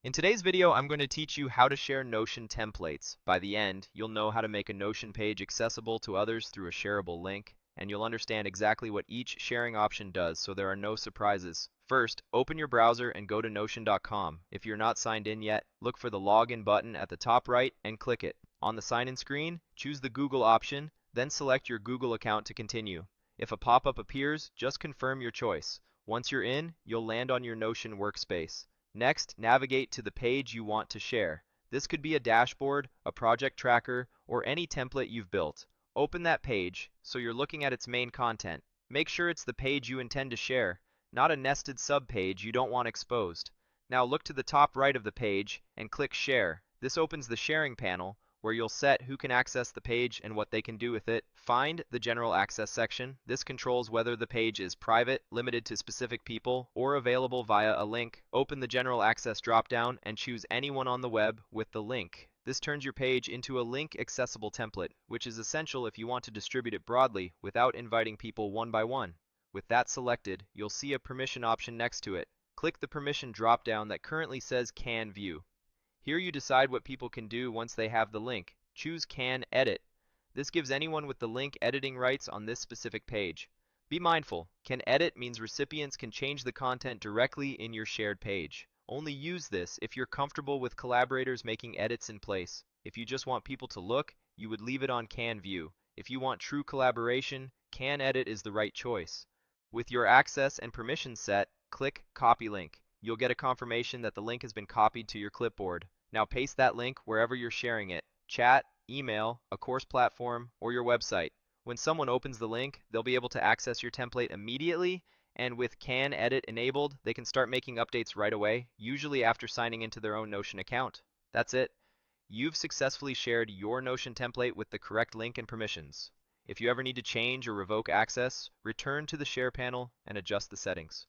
In today's video, I'm going to teach you how to share Notion templates. By the end, you'll know how to make a Notion page accessible to others through a shareable link, and you'll understand exactly what each sharing option does, so there are no surprises. First, open your browser and go to Notion.com. If you're not signed in yet, look for the Login button at the top right and click it. On the sign-in screen, choose the Google option, then select your Google account to continue. If a pop-up appears, just confirm your choice. Once you're in, you'll land on your Notion workspace. Next, navigate to the page you want to share. This could be a dashboard, a project tracker, or any template you've built. Open that page so you're looking at its main content. Make sure it's the page you intend to share, not a nested subpage you don't want exposed. Now look to the top right of the page and click Share. This opens the sharing panel where you'll set who can access the page and what they can do with it. Find the General Access section. This controls whether the page is private, limited to specific people, or available via a link. Open the General Access dropdown and choose anyone on the web with the link. This turns your page into a link-accessible template, which is essential if you want to distribute it broadly without inviting people one by one. With that selected, you'll see a permission option next to it. Click the permission dropdown that currently says Can View. Here you decide what people can do once they have the link. Choose Can Edit. This gives anyone with the link editing rights on this specific page. Be mindful, Can Edit means recipients can change the content directly in your shared page. Only use this if you're comfortable with collaborators making edits in place. If you just want people to look, you would leave it on Can View. If you want true collaboration, Can Edit is the right choice. With your access and permissions set, click Copy Link. You'll get a confirmation that the link has been copied to your clipboard. Now paste that link wherever you're sharing it: chat, email, a course platform, or your website. When someone opens the link, they'll be able to access your template immediately, and with Can Edit enabled, they can start making updates right away, usually after signing into their own Notion account. That's it. You've successfully shared your Notion template with the correct link and permissions. If you ever need to change or revoke access, return to the Share panel and adjust the settings.